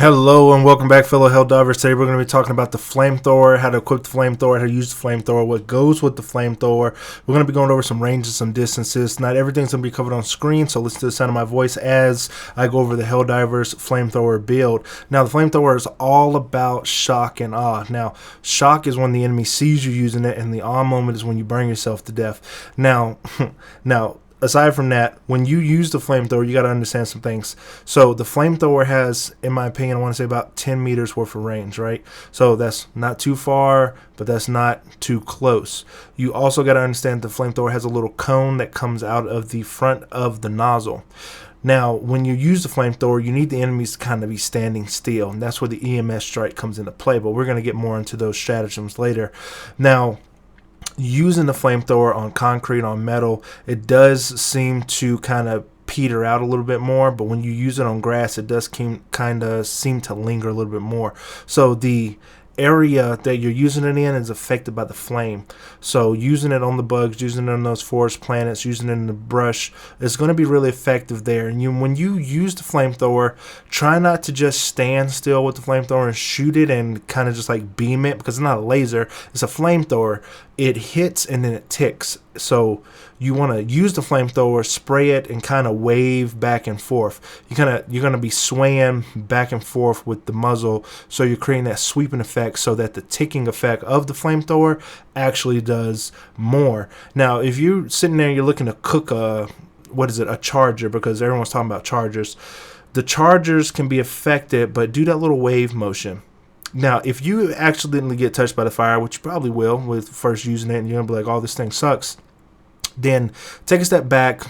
Hello and welcome back, fellow Helldivers. Today we're going to be talking about the flamethrower, how to equip the flamethrower, how to use the flamethrower, what goes with the flamethrower. We're going to be going over some ranges, some distances. Not everything's going to be covered on screen, so listen to the sound of my voice as I go over the Helldivers flamethrower build. Now, the flamethrower is all about shock and awe. Now, shock is when the enemy sees you using it, and the awe moment is when you burn yourself to death. Now, aside from that, when you use the flamethrower, you got to understand some things. So the flamethrower has, in my opinion, I want to say about 10 meters worth of range, right? So that's not too far, but that's not too close. You also got to understand the flamethrower has a little cone that comes out of the front of the nozzle. Now, when you use the flamethrower, you need the enemies to kind of be standing still, and that's where the EMS strike comes into play, but we're going to get more into those stratagems later. Now, using the flamethrower on concrete, on metal, it does seem to kind of peter out a little bit more, but when you use it on grass, it does kind of seem to linger a little bit more. So the area that you're using it in is affected by the flame. So using it on the bugs, using it on those forest planets, using it in the brush, is going to be really effective there. And when you use the flamethrower, try not to just stand still with the flamethrower and shoot it and kind of just like beam it, because it's not a laser, it's a flamethrower. It hits and then it ticks. So you want to use the flamethrower, spray it, and kind of wave back and forth. You're gonna be swaying back and forth with the muzzle, so you're creating that sweeping effect, so that the ticking effect of the flamethrower actually does more. Now, if you're sitting there and you're looking to cook a charger, because everyone's talking about chargers. The chargers can be affected, but do that little wave motion. Now, if you accidentally get touched by the fire, which you probably will with first using it, and you're going to be like, oh, this thing sucks, then take a step back.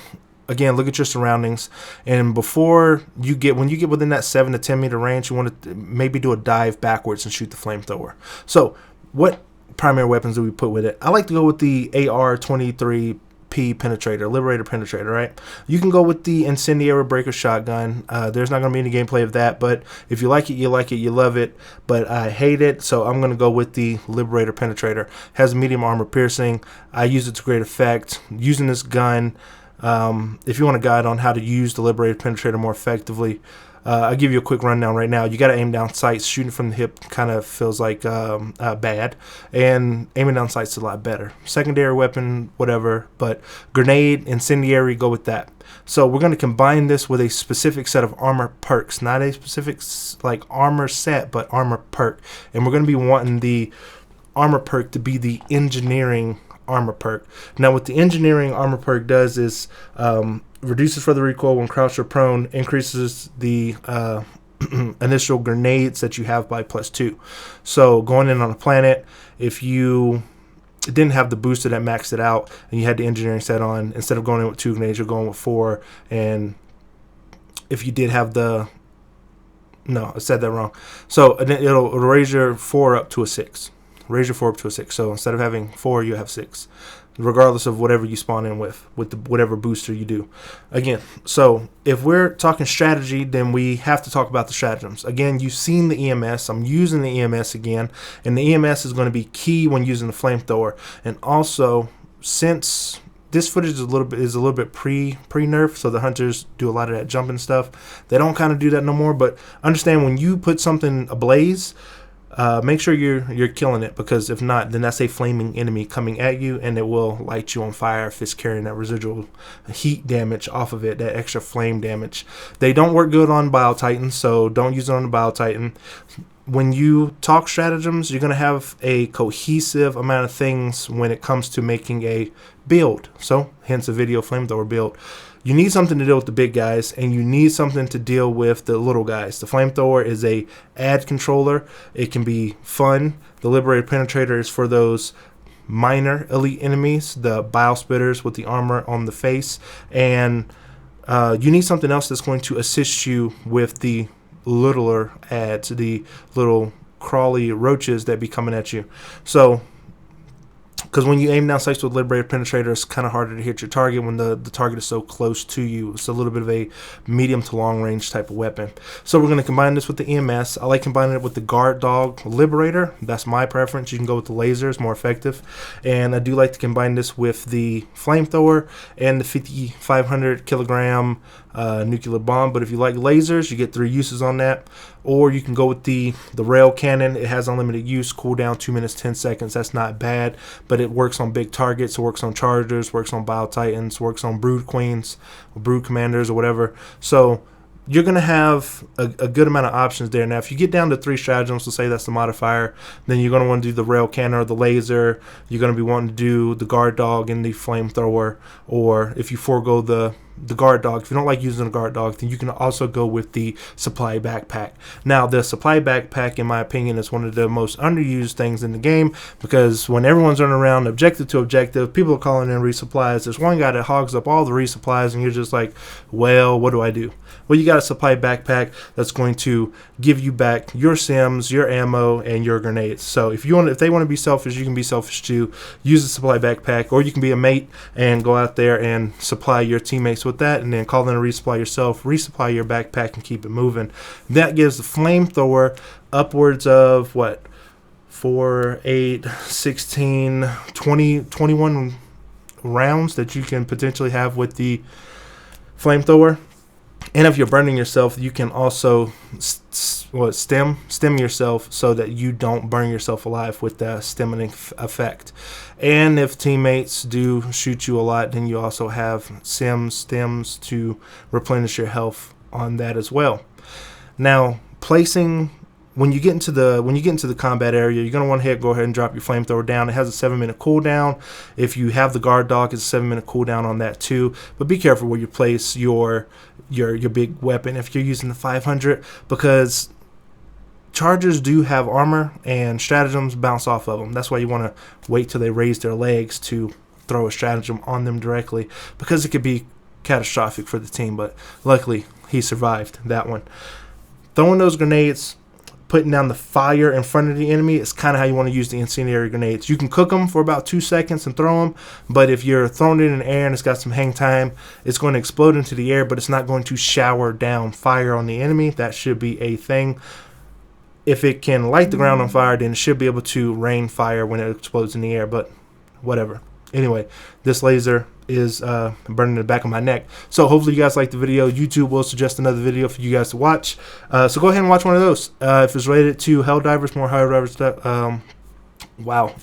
Again, look at your surroundings. And when you get within that 7 to 10 meter range, you want to maybe do a dive backwards and shoot the flamethrower. So what primary weapons do we put with it? I like to go with the AR-23P penetrator, liberator penetrator, right? You can go with the incendiary breaker shotgun. There's not going to be any gameplay of that, but if you like it, you like it, you love it, but I hate it, so I'm going to go with the liberator penetrator. Has medium armor piercing. I use it to great effect. Using this gun, if you want a guide on how to use the liberator penetrator more effectively, I'll give you a quick rundown right now. You got to aim down sights. Shooting from the hip kind of feels like bad, and aiming down sights is a lot better. Secondary weapon, whatever, but grenade, incendiary, go with that. So we're going to combine this with a specific set of armor perks, not a specific like armor set, but armor perk, and we're going to be wanting the armor perk to be the engineering armor perk. Now, what the engineering armor perk does is reduces further recoil when crouched or prone, increases the initial grenades that you have by +2. So going in on a planet, if you didn't have the booster that maxed it out and you had the engineering set on, instead of going in with 2 grenades, you're going with 4. And if you did have I said that wrong. So it'll raise your 4 up to a 6. Raise your 4 up to a 6. So instead of having 4, you have 6, regardless of whatever you spawn in with whatever booster you do. Again, so if we're talking strategy, then we have to talk about the stratagems. Again, you've seen the EMS. I'm using the EMS again, and the EMS is going to be key when using the flamethrower. And also, since this footage is a little bit pre-nerf, so the hunters do a lot of that jumping stuff. They don't kind of do that no more, but understand when you put something ablaze, make sure you're killing it, because if not, then that's a flaming enemy coming at you, and it will light you on fire if it's carrying that residual heat damage off of it, that extra flame damage. They don't work good on Bile Titans, so don't use it on the Bile Titan. When you talk stratagems, you're going to have a cohesive amount of things when it comes to making a build. So, hence a video flamethrower build. You need something to deal with the big guys, and you need something to deal with the little guys. The flamethrower is a ad controller. It can be fun. The liberator penetrator is for those minor elite enemies, the bile spitters with the armor on the face, and you need something else that's going to assist you with the littler ads, the little crawly roaches that be coming at you. So, because when you aim down sights with liberator penetrator, it's kind of harder to hit your target when the target is so close to you. It's a little bit of a medium to long range type of weapon. So we're going to combine this with the EMS. I like combining it with the guard dog liberator. That's my preference. You can go with the laser, it's more effective. And I do like to combine this with the flamethrower and the 5,500 kilogram nuclear bomb. But if you like lasers, you get 3 uses on that. Or you can go with the rail cannon. It has unlimited use, cooldown 2 minutes 10 seconds. That's not bad, but it works on big targets. It works on chargers, works on bio titans, works on brood queens, or brood commanders, or whatever. So you're going to have a good amount of options there. Now, if you get down to 3 stratagems, let's say that's the modifier, then you're going to want to do the rail cannon or the laser. You're going to be wanting to do the guard dog and the flamethrower. Or if you forego the guard dog, if you don't like using the guard dog, then you can also go with the supply backpack. Now, the supply backpack, in my opinion, is one of the most underused things in the game, because when everyone's running around objective to objective, people are calling in resupplies. There's one guy that hogs up all the resupplies, and you're just like, well, what do I do? Well, you got a supply backpack that's going to give you back your sims, your ammo, and your grenades. So if they want to be selfish, you can be selfish too. Use the supply backpack, or you can be a mate and go out there and supply your teammates with that, and then call in a resupply yourself, resupply your backpack, and keep it moving. That gives the flamethrower upwards of 4, 8, 16, 20, 21 rounds that you can potentially have with the flamethrower. And if you're burning yourself, you can also stem yourself so that you don't burn yourself alive with the stemming effect. And if teammates do shoot you a lot, then you also have stems to replenish your health on that as well. Now, when you get into the combat area, you're going to go ahead and drop your flamethrower down. It has a 7-minute cooldown. If you have the guard dog, it's a 7-minute cooldown on that too. But be careful where you place your big weapon if you're using the 500, because chargers do have armor and stratagems bounce off of them. That's why you want to wait till they raise their legs to throw a stratagem on them directly, because it could be catastrophic for the team. But luckily, he survived that one. Throwing those grenades, putting down the fire in front of the enemy is kind of how you want to use the incendiary grenades. You can cook them for about 2 seconds and throw them, but if you're throwing it in the air and it's got some hang time, it's going to explode into the air, but it's not going to shower down fire on the enemy. That should be a thing. If it can light the ground on fire, then it should be able to rain fire when it explodes in the air, but whatever. Anyway, this laser is burning the back of my neck. So hopefully you guys like the video. YouTube will suggest another video for you guys to watch. So go ahead and watch one of those. If it's related to Helldivers, more Helldivers stuff.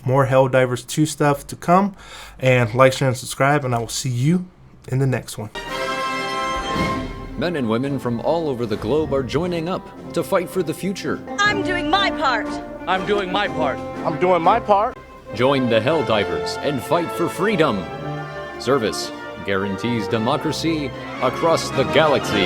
More Helldivers 2 stuff to come. And like, share, and subscribe. And I will see you in the next one. Men and women from all over the globe are joining up to fight for the future. I'm doing my part. I'm doing my part. I'm doing my part. Join the Helldivers and fight for freedom. Service guarantees democracy across the galaxy.